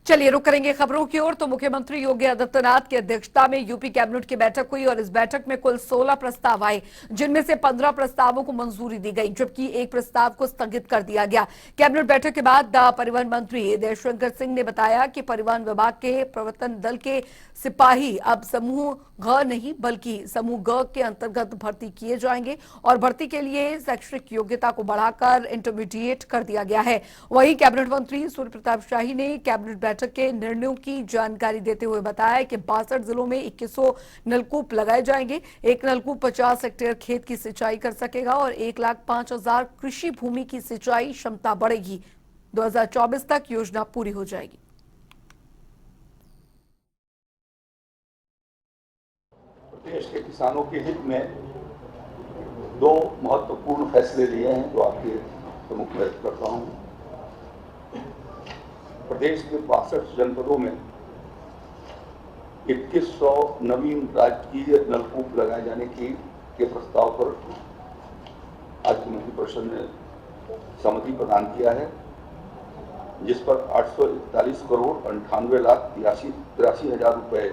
चलिए रुक करेंगे खबरों की ओर। तो मुख्यमंत्री योगी आदित्यनाथ की अध्यक्षता में यूपी कैबिनेट की बैठक हुई और इस बैठक में कुल 16 प्रस्ताव आए, जिनमें से 15 प्रस्तावों को मंजूरी दी गई, जबकि एक प्रस्ताव को स्थगित कर दिया गया। कैबिनेट बैठक के बाद परिवहन मंत्री जयशंकर सिंह ने बताया कि परिवहन विभाग के प्रवर्तन दल के सिपाही अब समूह घ नहीं बल्कि समूह ग के अंतर्गत भर्ती किए जाएंगे और भर्ती के लिए शैक्षणिक योग्यता को बढ़ाकर इंटरमीडिएट कर दिया गया है। वहीं कैबिनेट मंत्री सूर्य प्रताप शाही ने कैबिनेट बैठक के निर्णयों की जानकारी देते हुए बताया कि 62 जिलों में 2100 नलकूप लगाए जाएंगे। एक नलकूप 50 हेक्टेयर खेत की सिंचाई कर सकेगा और 1,05,000 कृषि भूमि की सिंचाई क्षमता बढ़ेगी। 2024 तक योजना पूरी हो जाएगी। प्रदेश के किसानों के हित में दो महत्वपूर्ण फैसले लिए हैं जो आपके सम्मुख व्यक्त करता हूं। प्रदेश के 62 जनपदों में 2100 नवीन राजकीय नलकूप लगाए जाने के प्रस्ताव पर आज मंत्रिपरिषद ने सहमति प्रदान किया है, जिस पर 841 करोड़ 98,83,83 हजार रुपए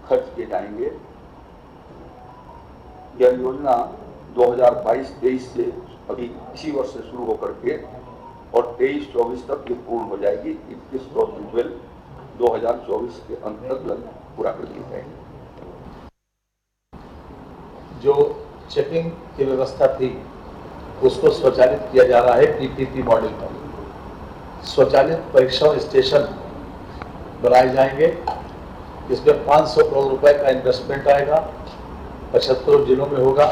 खर्च किए जाएंगे। यह योजना 2022-23 से अभी इसी वर्ष से शुरू होकर के और 23-24 तक ये पूर्ण हो जाएगी। 21 ट्यूबवेल 2024 के अंत तक पूरा कर दी जाएगी। जो चेकिंग की व्यवस्था थी उसको स्वचालित किया जा रहा है पीपीपी मॉडल पर। स्वचालित परीक्षा स्टेशन बनाए जाएंगे। इसमें 500 करोड़ रुपए का इन्वेस्टमेंट आएगा, 75 जिलों में होगा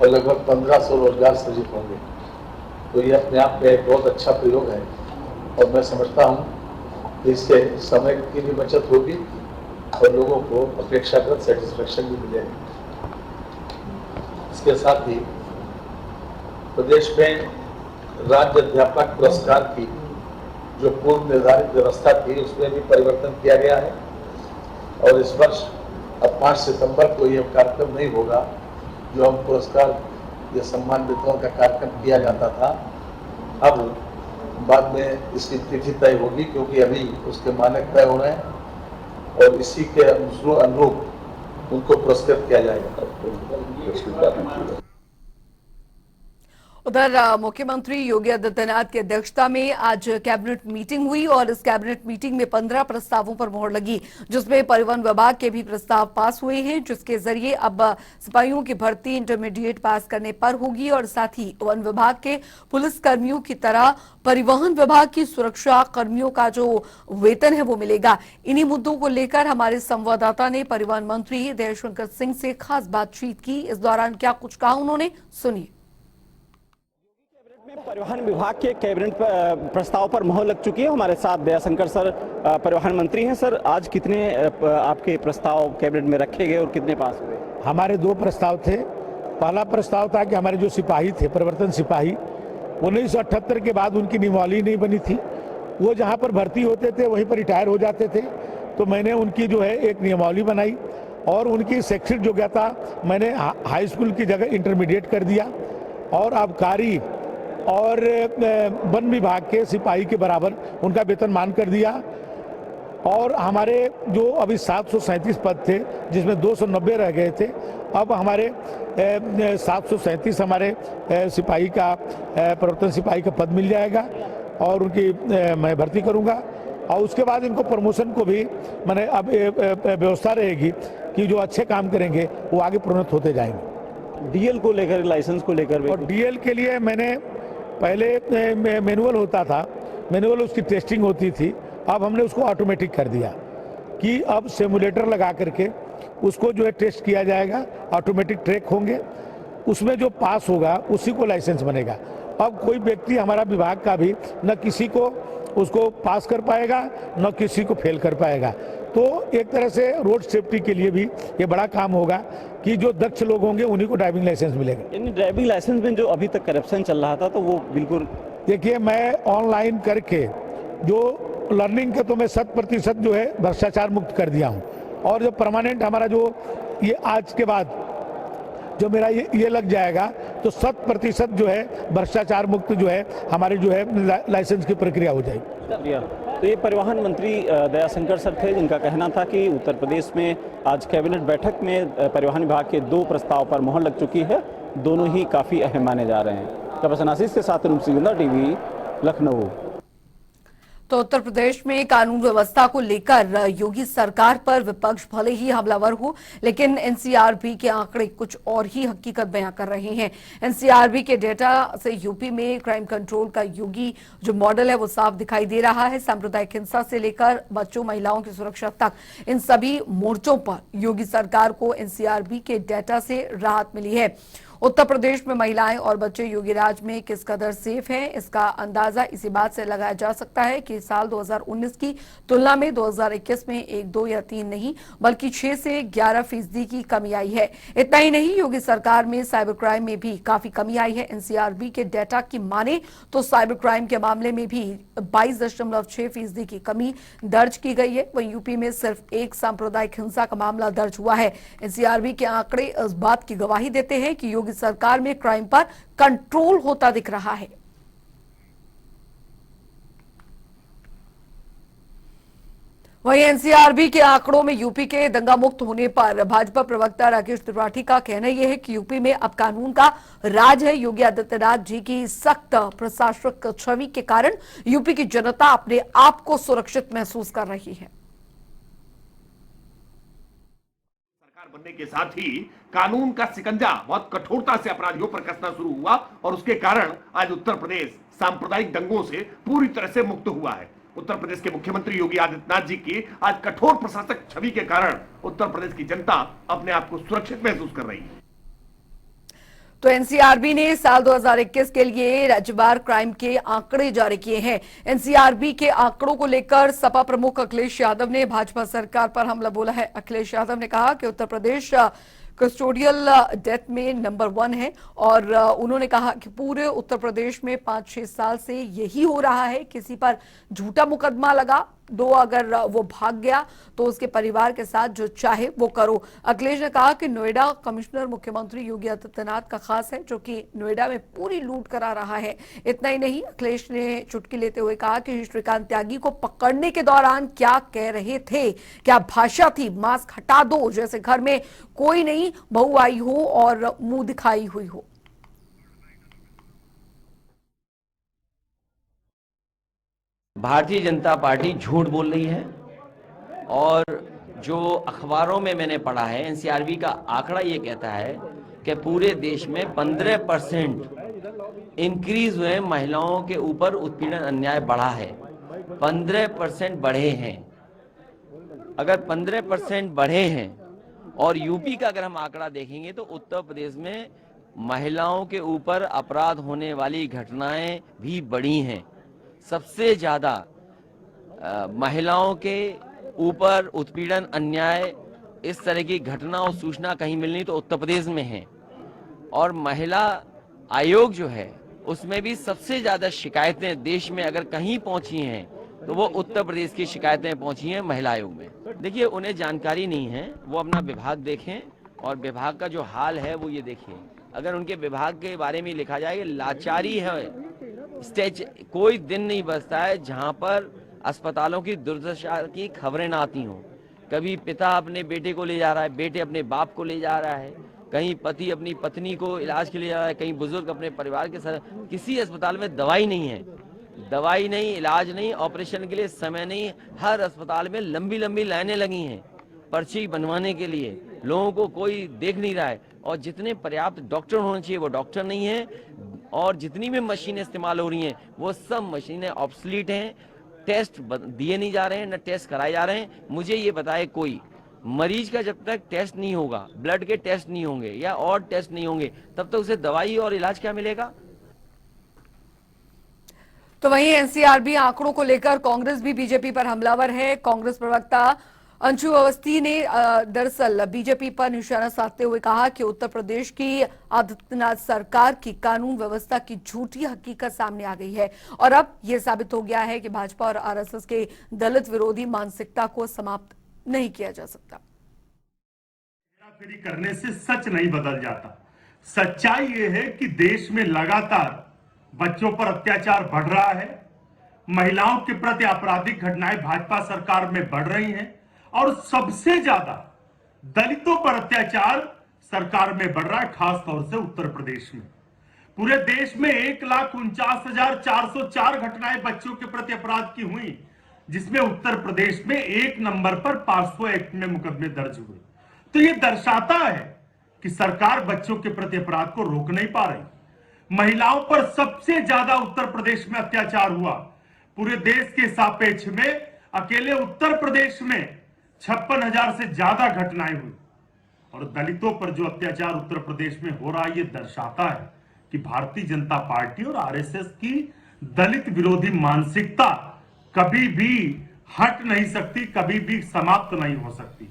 और लगभग 1500 रोजगार सृजित होंगे। तो ये अपने आप में एक बहुत अच्छा प्रयोग है और मैं समझता हूँ कि इससे समय की भी बचत होगी और लोगों को अपेक्षाकृत सेटिस्फेक्शन भी मिलेगी। इसके साथ ही प्रदेश में राज्य अध्यापक पुरस्कार की जो पूर्व निर्धारित व्यवस्था थी उसमें भी परिवर्तन किया गया है और इस वर्ष अब 5 सितंबर को यह कार्यक्रम नहीं होगा जो हम पुरस्कार या सम्मान वितरण का कार्यक्रम किया जाता था। अब बाद में इसकी तिथि तय होगी क्योंकि अभी उसके मानक तय हो रहे हैं और इसी के अनुरूप उनको पुरस्कृत किया जाएगा। उधर मुख्यमंत्री योगी आदित्यनाथ की अध्यक्षता में आज कैबिनेट मीटिंग हुई और इस कैबिनेट मीटिंग में 15 प्रस्तावों पर मोहर लगी, जिसमें परिवहन विभाग के भी प्रस्ताव पास हुए हैं, जिसके जरिए अब सिपाहियों की भर्ती इंटरमीडिएट पास करने पर होगी और साथ ही वन विभाग के पुलिस कर्मियों की तरह परिवहन विभाग की सुरक्षा कर्मियों का जो वेतन है वो मिलेगा। इन्हीं मुद्दों को लेकर हमारे संवाददाता ने परिवहन मंत्री जयशंकर सिंह से खास बातचीत की। इस दौरान क्या कुछ कहा उन्होंने, सुनिए। परिवहन विभाग के कैबिनेट प्रस्ताव पर मोहर लग चुकी है। हमारे साथ दयाशंकर सर परिवहन मंत्री हैं। सर, आज कितने आपके प्रस्ताव कैबिनेट में रखे गए और कितने पास हुए? हमारे 2 प्रस्ताव थे। पहला प्रस्ताव था कि हमारे जो सिपाही थे, परिवर्तन सिपाही, 1978 के बाद उनकी नियमावली नहीं बनी थी। वो जहाँ पर भर्ती होते थे वहीं पर रिटायर हो जाते थे। तो मैंने उनकी जो है एक नियमावली बनाई और उनकी शैक्षिक योग्यता मैंने हाई स्कूल की जगह इंटरमीडिएट कर दिया और आबकारी और वन विभाग के सिपाही के बराबर उनका वेतनमान कर दिया। और हमारे जो अभी 737 पद थे जिसमें 290 रह गए थे, अब हमारे 737 हमारे सिपाही का प्रवर्तन सिपाही का पद मिल जाएगा और उनकी मैं भर्ती करूंगा। और उसके बाद इनको प्रमोशन को भी मैंने अब व्यवस्था रहेगी कि जो अच्छे काम करेंगे वो आगे प्रोन्नत होते जाएंगे। डीएल को लेकर, लाइसेंस को लेकर, और डीएल के लिए मैंने पहले मैनुअल होता था, मैनुअल उसकी टेस्टिंग होती थी, अब हमने उसको ऑटोमेटिक कर दिया कि अब सिमुलेटर लगा करके उसको जो है टेस्ट किया जाएगा, ऑटोमेटिक ट्रैक होंगे, उसमें जो पास होगा उसी को लाइसेंस बनेगा। अब कोई व्यक्ति हमारा विभाग का भी न किसी को उसको पास कर पाएगा न किसी को फेल कर पाएगा। तो एक तरह से रोड सेफ्टी के लिए भी ये बड़ा काम होगा कि जो दक्ष लोग होंगे उन्हीं को ड्राइविंग लाइसेंस मिलेगा। इन ड्राइविंग लाइसेंस में जो अभी तक करप्शन चल रहा था तो वो बिल्कुल, देखिए, मैं ऑनलाइन करके जो लर्निंग के तो मैं 100% जो है भ्रष्टाचार मुक्त कर दिया हूँ और जो परमानेंट हमारा जो ये आज के बाद जो मेरा ये लग जाएगा तो 100% जो है भ्रष्टाचार मुक्त जो है हमारे जो है लाइसेंस की प्रक्रिया हो जाएगी। शुक्रिया। तो ये परिवहन मंत्री दयाशंकर सर थे, जिनका कहना था कि उत्तर प्रदेश में आज कैबिनेट बैठक में परिवहन विभाग के 2 प्रस्ताव पर मोहर लग चुकी है। दोनों ही काफी अहम माने जा रहे हैं। कपिल आशीष के साथ रूप सिंह, टीवी, लखनऊ। तो उत्तर प्रदेश में कानून व्यवस्था को लेकर योगी सरकार पर विपक्ष भले ही हमलावर हो, लेकिन एनसीआरबी के आंकड़े कुछ और ही हकीकत बयां कर रहे हैं। एनसीआरबी के डेटा से यूपी में क्राइम कंट्रोल का योगी जो मॉडल है वो साफ दिखाई दे रहा है। सांप्रदायिक हिंसा से लेकर बच्चों महिलाओं की सुरक्षा तक, इन सभी मोर्चों पर योगी सरकार को एनसीआरबी के डेटा से राहत मिली है। उत्तर प्रदेश में महिलाएं और बच्चे योगी राज में किस कदर सेफ हैं, इसका अंदाजा इसी बात से लगाया जा सकता है कि साल 2019 की तुलना में 2021 में 1, 2 या 3 नहीं बल्कि 6 से 11% की कमी आई है। इतना ही नहीं, योगी सरकार में साइबर क्राइम में भी काफी कमी आई है। एनसीआरबी के डेटा की माने तो साइबर क्राइम के मामले में भी 22.6% की कमी दर्ज की गई है। वहीं यूपी में सिर्फ एक सांप्रदायिक हिंसा का मामला दर्ज हुआ है। एनसीआरबी के आंकड़े इस बात की गवाही देते हैं कि योगी सरकार में क्राइम पर कंट्रोल होता दिख रहा है। वहीं एनसीआरबी के आंकड़ों में यूपी के दंगा मुक्त होने पर भाजपा प्रवक्ता राकेश त्रिपाठी का कहना यह है कि यूपी में अब कानून का राज है। योगी आदित्यनाथ जी की सख्त प्रशासक छवि के कारण यूपी की जनता अपने आप को सुरक्षित महसूस कर रही है। बनने के साथ ही कानून का शिकंजा बहुत कठोरता से अपराधियों पर कसना शुरू हुआ और उसके कारण आज उत्तर प्रदेश सांप्रदायिक दंगों से पूरी तरह से मुक्त हुआ है। उत्तर प्रदेश के मुख्यमंत्री योगी आदित्यनाथ जी की आज कठोर प्रशासक छवि के कारण उत्तर प्रदेश की जनता अपने आप को सुरक्षित महसूस कर रही है। तो एनसीआरबी ने साल 2021 के लिए राज्यवार क्राइम के आंकड़े जारी किए हैं। एनसीआरबी के आंकड़ों को लेकर सपा प्रमुख अखिलेश यादव ने भाजपा सरकार पर हमला बोला है। अखिलेश यादव ने कहा कि उत्तर प्रदेश कस्टोडियल डेथ में नंबर 1 है और उन्होंने कहा कि पूरे उत्तर प्रदेश में 5-6 साल से यही हो रहा है। किसी पर झूठा मुकदमा लगा, 2 अगर वो भाग गया तो उसके परिवार के साथ जो चाहे वो करो। अखिलेश ने कहा कि नोएडा कमिश्नर मुख्यमंत्री योगी आदित्यनाथ का खास है, जो कि नोएडा में पूरी लूट करा रहा है। इतना ही नहीं, अखिलेश ने चुटकी लेते हुए कहा कि श्रीकांत त्यागी को पकड़ने के दौरान क्या कह रहे थे, क्या भाषा थी, मास्क हटा दो, जैसे घर में कोई नहीं बहू आई हो और मुंह दिखाई हुई हो। भारतीय जनता पार्टी झूठ बोल रही है और जो अखबारों में मैंने पढ़ा है, एनसीआरबी का आंकड़ा ये कहता है कि पूरे देश में 15% इंक्रीज हुए महिलाओं के ऊपर उत्पीड़न अन्याय बढ़ा है। 15% बढ़े हैं। अगर 15% बढ़े हैं और यूपी का अगर हम आंकड़ा देखेंगे तो उत्तर प्रदेश में महिलाओं के ऊपर अपराध होने वाली घटनाएं भी बढ़ी हैं। सबसे ज्यादा महिलाओं के ऊपर उत्पीड़न अन्याय इस तरह की घटना और सूचना कहीं मिलनी तो उत्तर प्रदेश में है। और महिला आयोग जो है उसमें भी सबसे ज्यादा शिकायतें देश में अगर कहीं पहुंची हैं तो वो उत्तर प्रदेश की शिकायतें पहुंची हैं महिला आयोग में। देखिए, उन्हें जानकारी नहीं है, वो अपना विभाग देखें और विभाग का जो हाल है वो ये देखिए। अगर उनके विभाग के बारे में लिखा जाए लाचारी है, कोई दिन नहीं बचता है जहां पर अस्पतालों की दुर्दशा की खबरें ना आती हों। कभी पिता अपने बेटे को ले जा रहा है, बेटे अपने बाप को ले जा रहा है, कहीं पति अपनी पत्नी को इलाज के लिए जा रहा है, कहीं बुजुर्ग अपने परिवार के साथ। किसी अस्पताल में दवाई नहीं है, दवाई नहीं, इलाज नहीं, ऑपरेशन के लिए समय नहीं। हर अस्पताल में लंबी लंबी लाइनें लगी हैं पर्ची बनवाने के लिए। लोगों को कोई देख नहीं रहा है और जितने पर्याप्त डॉक्टर होने चाहिए वो डॉक्टर नहीं है और जितनी भी मशीनें इस्तेमाल हो रही हैं वो सब मशीनें ऑब्सलीट हैं। टेस्ट दिए नहीं जा रहे हैं, न टेस्ट कराए जा रहे हैं। मुझे ये बताए कोई मरीज का जब तक टेस्ट नहीं होगा, ब्लड के टेस्ट नहीं होंगे या और टेस्ट नहीं होंगे, तब तक उसे दवाई और इलाज क्या मिलेगा? तो वहीं एनसीआरबी आंकड़ों को लेकर कांग्रेस भी बीजेपी पर हमलावर है। कांग्रेस प्रवक्ता अंशु अवस्थी ने दरअसल बीजेपी पर निशाना साधते हुए कहा कि उत्तर प्रदेश की आदित्यनाथ सरकार की कानून व्यवस्था की झूठी हकीकत सामने आ गई है और अब यह साबित हो गया है कि भाजपा और आरएसएस के दलित विरोधी मानसिकता को समाप्त नहीं किया जा सकता। हेराफेरी करने से सच नहीं बदल जाता। सच्चाई ये है कि देश में लगातार बच्चों पर अत्याचार बढ़ रहा है, महिलाओं के प्रति आपराधिक घटनाएं भाजपा सरकार में बढ़ रही हैं और सबसे ज्यादा दलितों पर अत्याचार सरकार में बढ़ रहा है, खास तौर से उत्तर प्रदेश में। पूरे देश में 1,49,404 घटनाएं बच्चों के प्रति अपराध की हुई, जिसमें उत्तर प्रदेश में 1 नंबर पर 500 एक्ट में मुकदमे दर्ज हुए। तो यह दर्शाता है कि सरकार बच्चों के प्रति अपराध को रोक नहीं पा रही। महिलाओं पर सबसे ज्यादा उत्तर प्रदेश में अत्याचार हुआ। पूरे देश के सापेक्ष में अकेले उत्तर प्रदेश में 56,000 से ज्यादा घटनाएं हुई। और दलितों पर जो अत्याचार उत्तर प्रदेश में हो रहा है, यह दर्शाता है कि भारतीय जनता पार्टी और आरएसएस की दलित विरोधी मानसिकता कभी भी हट नहीं सकती, कभी भी समाप्त नहीं हो सकती।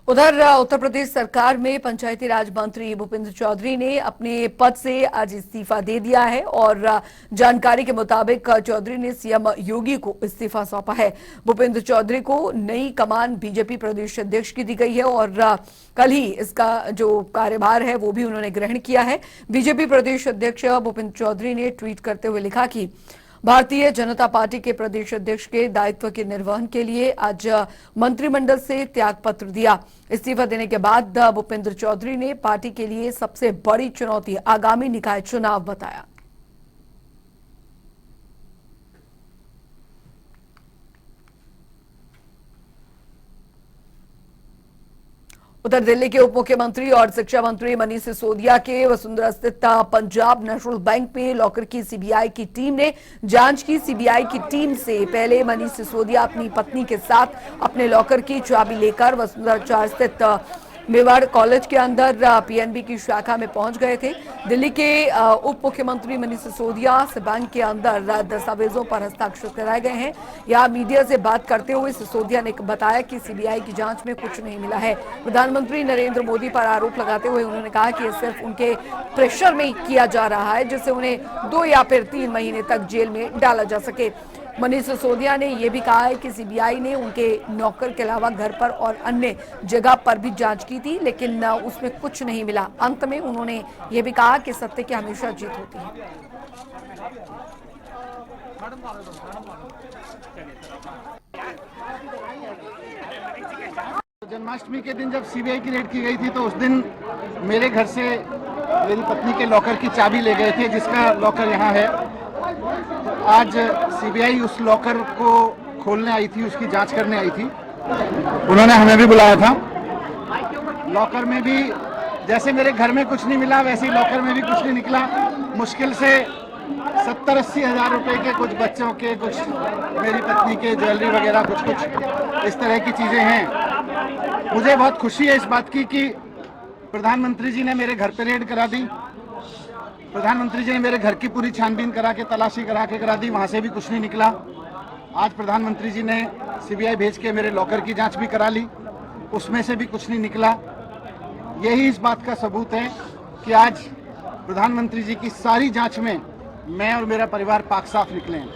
उधर उत्तर प्रदेश सरकार में पंचायती राज मंत्री भूपेंद्र चौधरी ने अपने पद से आज इस्तीफा दे दिया है और जानकारी के मुताबिक चौधरी ने सीएम योगी को इस्तीफा सौंपा है। भूपेंद्र चौधरी को नई कमान बीजेपी प्रदेश अध्यक्ष की दी गई है और कल ही इसका जो कार्यभार है वो भी उन्होंने ग्रहण किया है। बीजेपी प्रदेश अध्यक्ष भूपेंद्र चौधरी ने ट्वीट करते हुए लिखा कि भारतीय जनता पार्टी के प्रदेश अध्यक्ष के दायित्व के निर्वहन के लिए आज मंत्रिमंडल से त्यागपत्र दिया। इस्तीफा देने के बाद भूपेंद्र चौधरी ने पार्टी के लिए सबसे बड़ी चुनौती आगामी निकाय चुनाव बताया। उधर दिल्ली के उप मुख्यमंत्री और शिक्षा मंत्री मनीष सिसोदिया के वसुंधरा स्थित पंजाब नेशनल बैंक में लॉकर की सीबीआई की टीम ने जांच की। सीबीआई की टीम से पहले मनीष सिसोदिया अपनी पत्नी के साथ अपने लॉकर की चाबी लेकर वसुंधरा 4 स्थित मेवाड़ कॉलेज के अंदर पीएनबी की शाखा में पहुंच गए थे। दिल्ली के उप मुख्यमंत्री मनीष सिसोदिया से बैंक के अंदर दस्तावेजों पर हस्ताक्षर कराए गए हैं। यहां मीडिया से बात करते हुए सिसोदिया ने बताया कि सीबीआई की जांच में कुछ नहीं मिला है। प्रधानमंत्री नरेंद्र मोदी पर आरोप लगाते हुए उन्होंने कहा कि यह सिर्फ उनके प्रेशर में किया जा रहा है, जिससे उन्हें 2 या फिर 3 महीने तक जेल में डाला जा सके। मनीष सिसोदिया ने यह भी कहा है कि सीबीआई ने उनके नौकर के अलावा घर पर और अन्य जगह पर भी जांच की थी, लेकिन उसमें कुछ नहीं मिला। अंत में उन्होंने यह भी कहा कि सत्य की हमेशा जीत होती है। जन्माष्टमी के दिन जब सीबीआई की रेड की गई थी तो उस दिन मेरे घर से मेरी पत्नी के लॉकर की चाबी ले गए थे, जिसका लॉकर यहाँ है। आज सीबीआई उस लॉकर को खोलने आई थी, उसकी जांच करने आई थी। उन्होंने हमें भी बुलाया था। लॉकर में भी जैसे मेरे घर में कुछ नहीं मिला, वैसे ही लॉकर में भी कुछ नहीं निकला। मुश्किल से 70-80 हज़ार रुपए के कुछ बच्चों के, कुछ मेरी पत्नी के ज्वेलरी वगैरह कुछ इस तरह की चीजें हैं। मुझे बहुत खुशी है इस बात की कि प्रधानमंत्री जी ने मेरे घर पे रेड करा दी। प्रधानमंत्री जी ने मेरे घर की पूरी छानबीन करा के, तलाशी करा दी, वहां से भी कुछ नहीं निकला। आज प्रधानमंत्री जी ने सीबीआई भेज के मेरे लॉकर की जांच भी करा ली, उसमें से भी कुछ नहीं निकला। यही इस बात का सबूत है कि आज प्रधानमंत्री जी की सारी जांच में मैं और मेरा परिवार पाक साफ निकले हैं।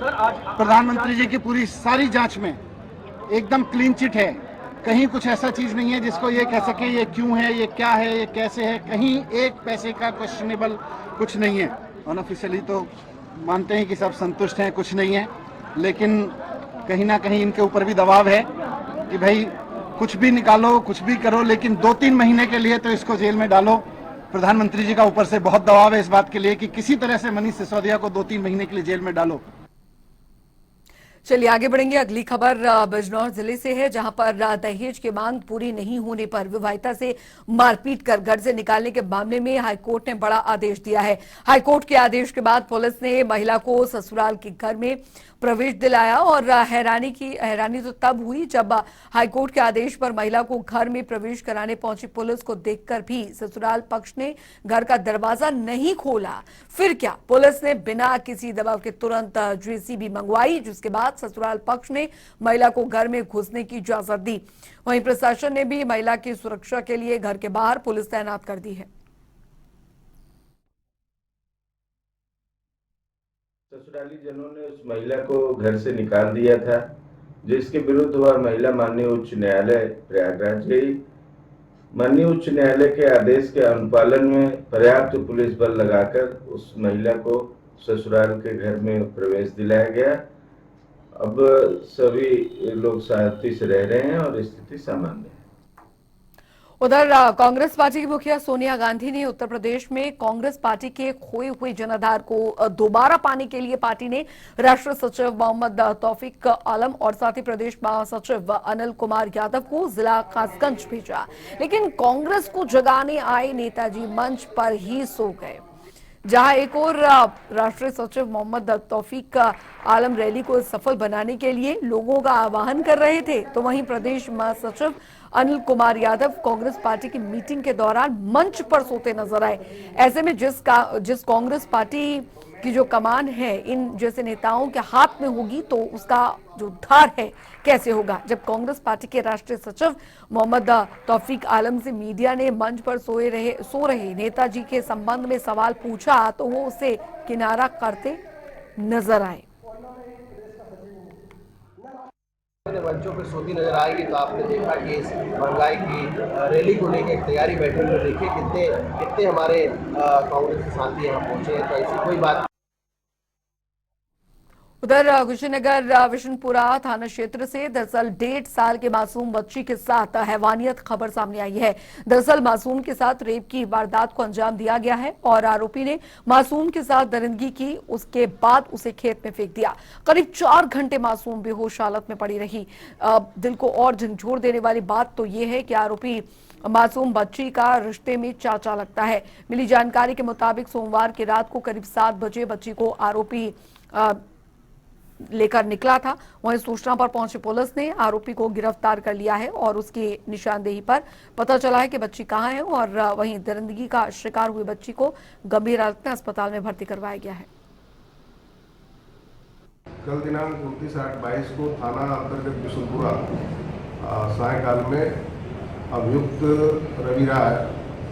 प्रधानमंत्री जी की पूरी सारी जांच में एकदम क्लीन चिट है। कहीं कुछ ऐसा चीज नहीं है जिसको ये कह सके ये क्यों है, ये क्या है, ये कैसे है। कहीं एक पैसे का क्वेश्चनेबल कुछ नहीं है। अनऑफिशियली तो मानते हैं कि सब संतुष्ट हैं, कुछ नहीं है, लेकिन कहीं ना कहीं इनके ऊपर भी दबाव है कि भाई कुछ भी निकालो, कुछ भी करो, लेकिन 2-3 महीने के लिए तो इसको जेल में डालो। प्रधानमंत्री जी का ऊपर से बहुत दबाव है इस बात के लिए कि किसी तरह से मनीष सिसोदिया को 2-3 महीने के लिए जेल में डालो। चलिए आगे बढ़ेंगे। अगली खबर बिजनौर जिले से है, जहां पर दहेज की मांग पूरी नहीं होने पर विवाहिता से मारपीट कर घर से निकालने के मामले में हाईकोर्ट ने बड़ा आदेश दिया है। हाईकोर्ट के आदेश के बाद पुलिस ने महिला को ससुराल के घर में प्रवेश दिलाया और हैरानी तो तब हुई जब हाईकोर्ट के आदेश पर महिला को घर में प्रवेश कराने पहुंची पुलिस को देखकर भी ससुराल पक्ष ने घर का दरवाजा नहीं खोला। फिर क्या, पुलिस ने बिना किसी दबाव के तुरंत जेसीबी मंगवाई, जिसके बाद ससुराल पक्ष ने महिला को घर में घुसने की इजाजत दी। वहीं प्रशासन ने भी महिला की सुरक्षा के लिए घर के बाहर पुलिस तैनात कर दी है। ससुराली जनों ने उस महिला को घर से निकाल दिया था, जिसके विरुद्ध वह महिला माननीय उच्च न्यायालय प्रयागराज गई। माननीय उच्च न्यायालय के आदेश के अनुपालन में पर्याप्त पुलिस बल लगाकर उस महिला को ससुराल के घर में प्रवेश दिलाया गया। अब सभी लोग शांति से रह रहे हैं और स्थिति सामान्य है। उधर कांग्रेस पार्टी की मुखिया सोनिया गांधी ने उत्तर प्रदेश में कांग्रेस पार्टी के खोए हुए जनाधार को दोबारा पाने के लिए पार्टी ने राष्ट्रीय सचिव मोहम्मद तौफीक आलम और साथ ही प्रदेश महासचिव अनिल कुमार यादव को जिला कासगंज भेजा। लेकिन कांग्रेस को जगाने आए नेताजी मंच पर ही सो गए। जहां एक और राष्ट्रीय सचिव मोहम्मद तौफीक आलम रैली को सफल बनाने के लिए लोगों का आह्वान कर रहे थे, तो वहीं प्रदेश महासचिव अनिल कुमार यादव कांग्रेस पार्टी की मीटिंग के दौरान मंच पर सोते नजर आए। ऐसे में जिस कांग्रेस पार्टी की जो कमान है इन जैसे नेताओं के हाथ में होगी तो उसका जो उद्धार है कैसे होगा। जब कांग्रेस पार्टी के राष्ट्रीय सचिव मोहम्मद तौफीक आलम से मीडिया ने मंच पर सो रहे नेताजी के संबंध में सवाल पूछा तो वो उसे किनारा करते नजर आए। मंचों पर सोती नजर आएगी तो आपने देखा कि इस महंगाई की रैली को लेकर एक तैयारी बैठक में देखिए कितने हमारे कांग्रेस के साथी यहाँ पहुंचे हैं, तो ऐसी कोई बात। उधर कुशीनगर विशनपुरा थाना क्षेत्र से दरअसल 1.5 साल के मासूम बच्ची के साथ हैवानियत खबर सामने आई है। दरअसल मासूम के साथ रेप की वारदात को अंजाम दिया गया है और आरोपी ने मासूम के साथ दरिंदगी की, उसके बाद उसे खेत में फेंक दिया। करीब 4 घंटे मासूम बेहोश हालत में पड़ी रही। दिल को और झंझोर देने वाली बात तो ये है कि आरोपी मासूम बच्ची का रिश्ते में चाचा लगता है। मिली जानकारी के मुताबिक सोमवार की रात को करीब 7 बजे बच्ची को आरोपी लेकर निकला था। वहीं सूचना पर पहुंची पुलिस ने आरोपी को गिरफ्तार कर लिया है और उसकी निशानदेही पर पता चला है कि बच्ची कहां है और वहीं दरिंदगी का शिकार हुई बच्ची को गंभीर हालत में अस्पताल में भर्ती करवाया गया है। कल दिनांक 29/8/22 को थाना अंतर्गत विशनपुरा सायकाल में अभियुक्त रवि राय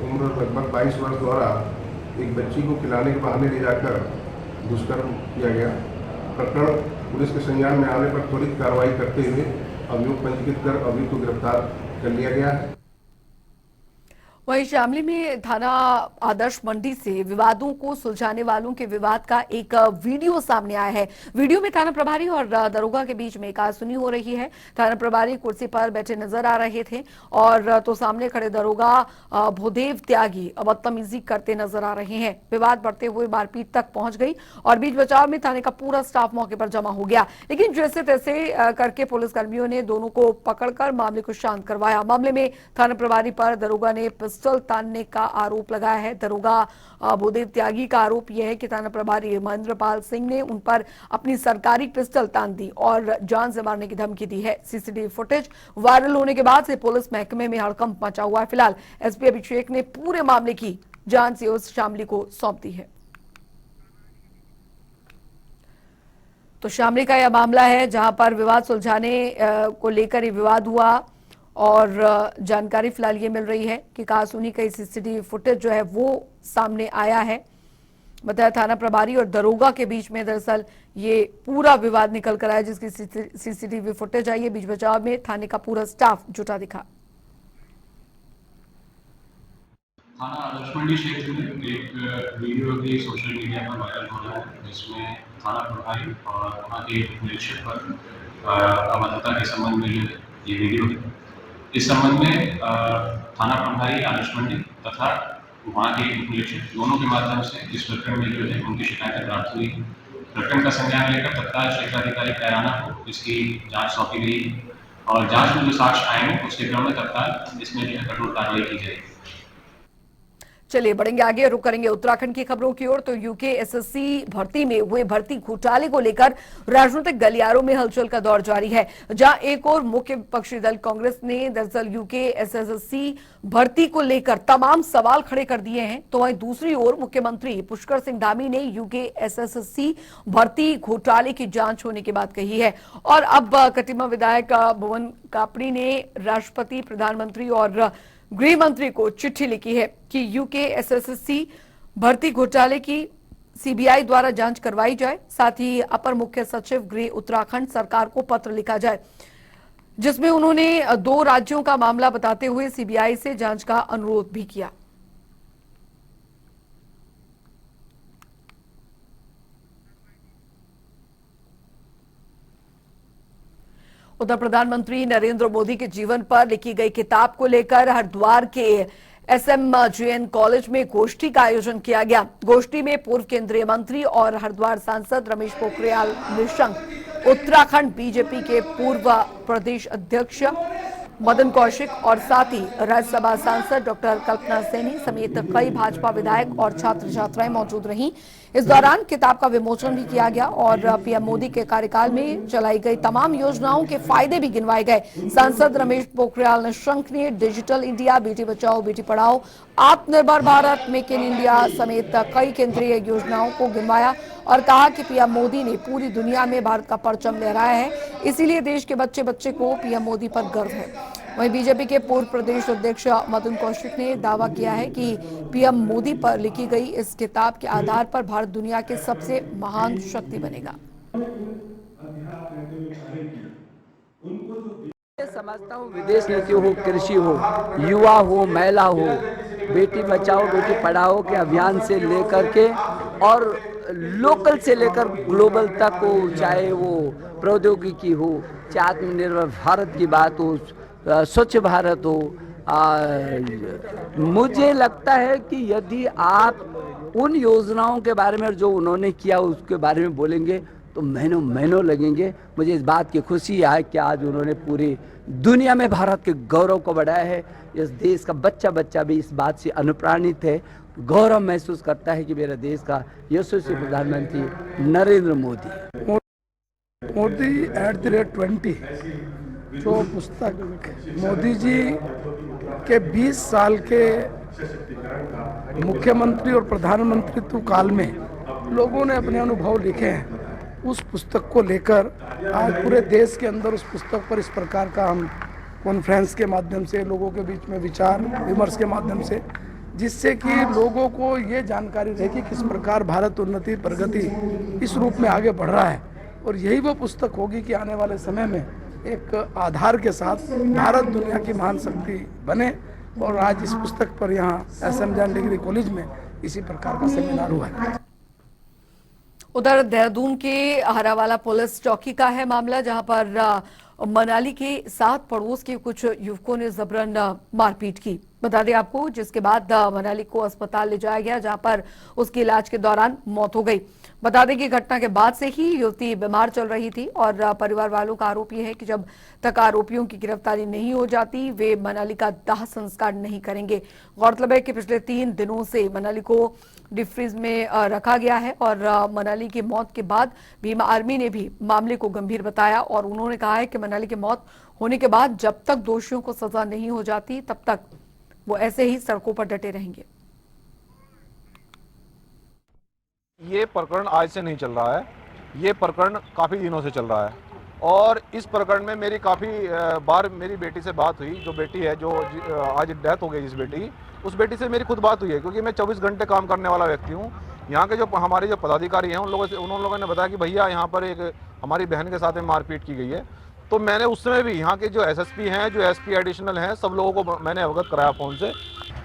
उम्र लगभग 22 वर्ष द्वारा एक बच्ची को खिलाने के बहाने ले जाकर दुष्कर्म किया गया। प्रकरण पुलिस के संज्ञान में आने पर त्वरित कार्रवाई करते हुए अभियुक्त पंजीकृत कर अभियुक्त को गिरफ्तार कर लिया गया है। वहीं शामली में थाना आदर्श मंडी से विवादों को सुलझाने वालों के विवाद का एक वीडियो सामने आया है। वीडियो में थाना प्रभारी और दरोगा के बीच में कहासुनी हो रही है। थाना प्रभारी कुर्सी पर बैठे नजर आ रहे थे और तो सामने खड़े दरोगा भूदेव त्यागी बदतमीजी करते नजर आ रहे हैं। विवाद बढ़ते हुए मारपीट तक पहुंच गई और बीच बचाव में थाने का पूरा स्टाफ मौके पर जमा हो गया। लेकिन जैसे तैसे करके पुलिसकर्मियों ने दोनों को पकड़कर मामले को शांत करवाया। मामले में थाना प्रभारी पर दरोगा ने पिस्टल तानने का आरोप लगाया है। दरोगा भूदेव त्यागी का आरोप यह है कि थाना प्रभारी महेंद्रपाल सिंह ने उन पर अपनी सरकारी पिस्टल तान दी और जान से मारने की धमकी दी है। सीसीटीवी फुटेज वायरल होने के बाद से पुलिस महकमे में हड़कंप मचा हुआ है। फिलहाल एसपी अभिषेक ने पूरे मामले की जांच से उस शामली को सौंप दी है। तो शामली का यह मामला है जहां पर विवाद सुलझाने को लेकर ये विवाद हुआ और जानकारी फिलहाल ये मिल रही है कि कहासुनी का सीसीटीवी फुटेज जो है वो सामने आया है। बताया थाना प्रभारी और दरोगा के बीच में दरअसल ये पूरा विवाद निकल कर आया, जिसकी सीसीटीवी फुटेज आई है। बीच बचाव में थाने का पूरा स्टाफ जुटा दिखा। थाना आदर्श मंडी क्षेत्र में एक वीडियो भी सोशल मीडिया पर वायरल हो रहा है, जिसमें थाना प्रभारी और वहाँ के निरीक्षक पर अभद्रता के संबंध में ये वीडियो है। इस संबंध में थाना प्रभारी आदर्श मंडी तथा वहाँ के निरीक्षक दोनों के माध्यम से इस प्रकरण में जो है उनकी शिकायतें प्राप्त हुई। प्रकरण का संज्ञान लेकर तत्काल क्षेत्राधिकारी कैराना को इसकी जांच सौंपी गई और जांच में जो साक्ष्य आएंगे उसके क्रम में तत्काल इसमें जो है कठोर कार्रवाई की जाएगी। चलिए बढ़ेंगे आगे, रुक करेंगे उत्तराखंड की खबरों की ओर। तो यूके एसएससी भर्ती में हुए भर्ती घोटाले को लेकर राजनीतिक गलियारों में हलचल का दौर जारी है, जहां एक और मुख्य विपक्षी दल कांग्रेस ने दरअसल यूके एसएससी भर्ती को लेकर तमाम सवाल खड़े कर दिए हैं, तो वहीं दूसरी ओर मुख्यमंत्री पुष्कर सिंह धामी ने यूके एसएससी भर्ती घोटाले की जांच होने की बात कही है। और अब कटिमा विधायक भुवन कापड़ी ने राष्ट्रपति, प्रधानमंत्री और गृह मंत्री को चिट्ठी लिखी है कि यूके एसएससी भर्ती घोटाले की सीबीआई द्वारा जांच करवाई जाए। साथ ही अपर मुख्य सचिव गृह उत्तराखंड सरकार को पत्र लिखा जाए। जिसमें उन्होंने 2 राज्यों का मामला बताते हुए सीबीआई से जांच का अनुरोध भी किया। उधर प्रधानमंत्री नरेंद्र मोदी के जीवन पर लिखी गई किताब को लेकर हरिद्वार के SMJN कॉलेज में गोष्ठी का आयोजन किया गया। गोष्ठी में पूर्व केंद्रीय मंत्री और हरिद्वार सांसद रमेश पोखरियाल निशंक, उत्तराखंड बीजेपी के पूर्व प्रदेश अध्यक्ष मदन कौशिक और साथ ही राज्यसभा सांसद डॉक्टर कल्पना सैनी समेत कई भाजपा विधायक और छात्र छात्राएं मौजूद रहीं। इस दौरान किताब का विमोचन भी किया गया और पीएम मोदी के कार्यकाल में चलाई गई तमाम योजनाओं के फायदे भी गिनवाए गए। सांसद रमेश पोखरियाल निशंक ने डिजिटल इंडिया, बेटी बचाओ बेटी पढ़ाओ, आत्मनिर्भर भारत, मेक इन इंडिया समेत कई केंद्रीय योजनाओं को गिनवाया और कहा कि पीएम मोदी ने पूरी दुनिया में भारत का परचम लहराया है, इसीलिए देश के बच्चे बच्चे को पीएम मोदी पर गर्व है। वहीं बीजेपी के पूर्व प्रदेश अध्यक्ष मदन कौशिक ने दावा किया है कि पीएम मोदी पर लिखी गई इस किताब के आधार पर भारत दुनिया के सबसे महान शक्ति बनेगा। समझता हूँ विदेश नीति हो, कृषि हो, युवा हो, महिला हो, बेटी बचाओ बेटी पढ़ाओ के अभियान से लेकर के और लोकल से लेकर ग्लोबल तक हो, चाहे वो प्रौद्योगिकी हो, चाहे आत्मनिर्भर भारत की बात हो, स्वच्छ भारत हो, मुझे लगता है कि यदि आप उन योजनाओं के बारे में जो उन्होंने किया उसके बारे में बोलेंगे तो महीनों लगेंगे। मुझे इस बात की खुशी है कि आज उन्होंने पूरी दुनिया में भारत के गौरव को बढ़ाया है। इस देश का बच्चा बच्चा भी इस बात से अनुप्राणित है, गौरव महसूस करता है कि मेरे देश का यशस्वी प्रधानमंत्री नरेंद्र मोदी @20 जो पुस्तक मोदी जी के 20 साल के मुख्यमंत्री और प्रधानमंत्रित्व काल में लोगों ने अपने अनुभव लिखे हैं, उस पुस्तक को लेकर आज पूरे देश के अंदर उस पुस्तक पर इस प्रकार का हम कॉन्फ्रेंस के माध्यम से लोगों के बीच में विचार विमर्श के माध्यम से, जिससे कि लोगों को ये जानकारी रहे कि किस प्रकार भारत उन्नति प्रगति इस रूप में आगे बढ़ रहा है। और यही वो पुस्तक होगी कि आने वाले समय में एक आधार के साथ भारत दुनिया की महान शक्ति बने। और आज इस पुस्तक पर यहाँ SMJN डिग्री कॉलेज में इसी प्रकार का सेमिनार हुआ है। उधर देहरादून के हरावाला पुलिस चौकी का है मामला, जहां पर मनाली के 7 पड़ोस के कुछ युवकों ने जबरन मारपीट की। बता दें आपको, जिसके बाद मनाली को अस्पताल ले जाया गया, जहां पर उसके इलाज के दौरान मौत हो गई। बता दें कि घटना के बाद से ही युवती बीमार चल रही थी और परिवार वालों का आरोप यह है कि जब तक आरोपियों की गिरफ्तारी नहीं हो जाती वे मनाली का दाह संस्कार नहीं करेंगे। गौरतलब है कि पिछले 3 दिनों से मनाली को डीप फ्रीज में रखा गया है और मनाली की मौत के बाद भीमा आर्मी ने भी मामले को गंभीर बताया और उन्होंने कहा है कि मनाली की मौत होने के बाद जब तक दोषियों को सजा नहीं हो जाती तब तक वो ऐसे ही सड़कों पर डटे रहेंगे। ये प्रकरण आज से नहीं चल रहा है, ये प्रकरण काफ़ी दिनों से चल रहा है और इस प्रकरण में मेरी काफ़ी बार मेरी बेटी से बात हुई। जो बेटी है, जो आज डेथ हो गई जिस बेटी की, उस बेटी से मेरी खुद बात हुई है, क्योंकि मैं 24 घंटे काम करने वाला व्यक्ति हूँ। यहाँ के जो हमारे जो पदाधिकारी हैं उन लोगों ने बताया कि भैया यहाँ पर एक हमारी बहन के साथ में मारपीट की गई है। तो मैंने उस समय भी यहाँ के जो SSP हैं, जो SP एडिशनल हैं, सब लोगों को मैंने अवगत कराया फ़ोन से।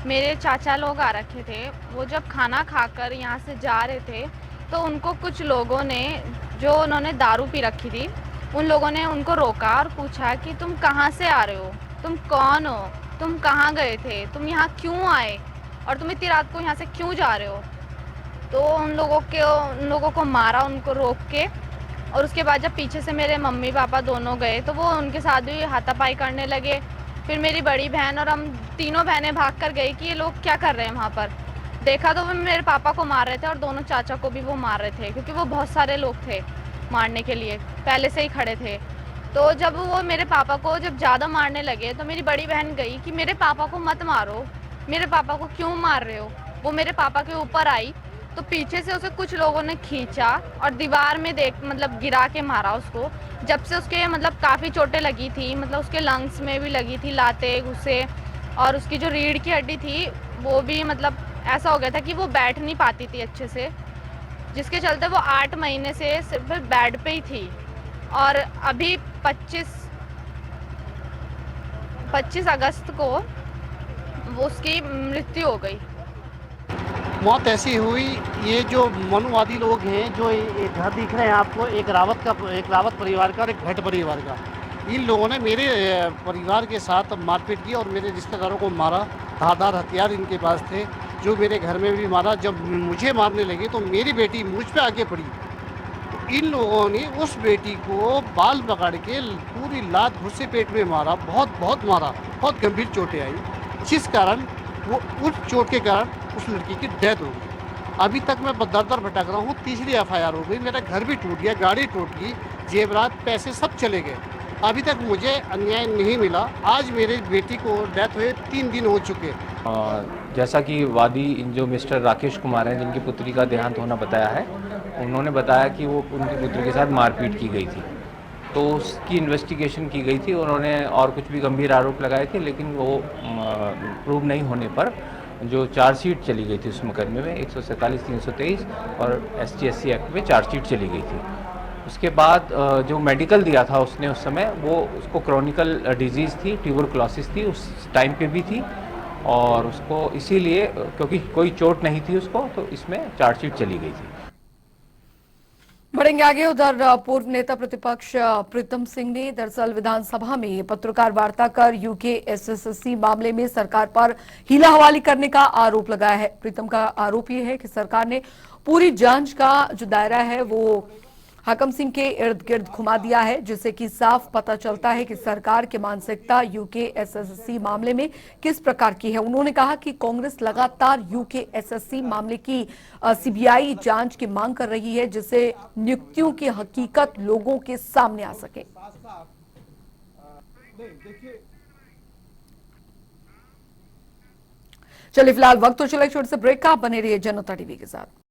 मेरे चाचा लोग आ रखे थे, वो जब खाना खाकर यहाँ से जा रहे थे तो उनको कुछ लोगों ने, जो उन्होंने दारू पी रखी थी, उन लोगों ने उनको रोका और पूछा कि तुम कहाँ से आ रहे हो, तुम कौन हो, तुम कहाँ गए थे, तुम यहाँ क्यों आए और तुम इतनी रात को यहाँ से क्यों जा रहे हो। तो उन लोगों को मारा, उनको रोक के, और उसके बाद जब पीछे से मेरे मम्मी पापा दोनों गए तो वो उनके साथ भी हाथापाई करने लगे। फिर मेरी बड़ी बहन और हम तीनों बहनें भाग कर गई कि ये लोग क्या कर रहे हैं वहाँ पर। देखा तो वो मेरे पापा को मार रहे थे और दोनों चाचा को भी वो मार रहे थे, क्योंकि वो बहुत सारे लोग थे मारने के लिए, पहले से ही खड़े थे। तो जब वो मेरे पापा को जब ज़्यादा मारने लगे तो मेरी बड़ी बहन गई कि मेरे पापा को मत मारो, मेरे पापा को क्यों मार रहे हो। वो मेरे पापा के ऊपर आई तो पीछे से उसे कुछ लोगों ने खींचा और दीवार में गिरा के मारा उसको। जब से उसके काफ़ी चोटें लगी थी, उसके लंग्स में भी लगी थी लाते घुसे, और उसकी जो रीढ़ की हड्डी थी वो भी ऐसा हो गया था कि वो बैठ नहीं पाती थी अच्छे से, जिसके चलते वो 8 महीने से सिर्फ बेड पे ही थी। और अभी 25 अगस्त को उसकी मृत्यु हो गई। मौत ऐसी हुई, ये जो मनुवादी लोग हैं, जो ये घर दिख रहे हैं आपको, एक रावत परिवार का और एक भट्ट परिवार का, इन लोगों ने मेरे परिवार के साथ मारपीट की और मेरे रिश्तेदारों को मारा। धारदार हथियार इनके पास थे, जो मेरे घर में भी मारा। जब मुझे मारने लगे तो मेरी बेटी मुझ पे आगे पड़ी, तो इन लोगों ने उस बेटी को बाल पकड़ के पूरी लात घुस्से पेट में मारा, बहुत मारा, बहुत गंभीर चोटें आई, जिस कारण वो उस चोट के कारण उस लड़की की डेथ हो गई। अभी तक मैं दर भटक रहा हूँ। तीसरी FIR हो गई, मेरा घर भी टूट गया, गाड़ी टूट गई, जेवरात, पैसे सब चले गए। अभी तक मुझे अन्याय नहीं मिला। आज मेरी बेटी को डेथ हुए 3 दिन हो चुके। जैसा कि वादी जो मिस्टर राकेश कुमार हैं, जिनकी पुत्री का देहांत होना बताया है, उन्होंने बताया कि वो उनकी पुत्री के साथ मारपीट की गई थी, तो उसकी इन्वेस्टिगेशन की गई थी। उन्होंने और कुछ भी गंभीर आरोप लगाए थे, लेकिन वो प्रूव नहीं होने पर जो चार्जशीट चली गई थी उस मुकदमे में 147, 323 और ST/SC एक्ट में चार्जशीट चली गई थी। उसके बाद जो मेडिकल दिया था उसने उस समय, वो उसको क्रॉनिकल डिजीज़ थी, ट्यूबरकुलोसिस थी, उस टाइम पे भी थी, और उसको इसीलिए क्योंकि कोई चोट नहीं थी उसको, तो इसमें चार्जशीट चली गई थी। बढ़ेंगे आगे। उधर पूर्व नेता प्रतिपक्ष प्रीतम सिंह ने दरअसल विधानसभा में पत्रकार वार्ता कर यूके SSC मामले में सरकार पर हीला हवाली करने का आरोप लगाया है। प्रीतम का आरोप यह है कि सरकार ने पूरी जांच का जो दायरा है वो हाकम सिंह के इर्द गिर्द घुमा दिया है, जिससे कि साफ पता चलता है कि सरकार की मानसिकता यूके SSC मामले में किस प्रकार की है। उन्होंने कहा कि कांग्रेस लगातार यूके SSC मामले की CBI जांच की मांग कर रही है, जिससे नियुक्तियों की हकीकत लोगों के सामने आ सके। चलिए फिलहाल वक्त तो चला छोटे से ब्रेक का, बने रहिए जनता टीवी के साथ।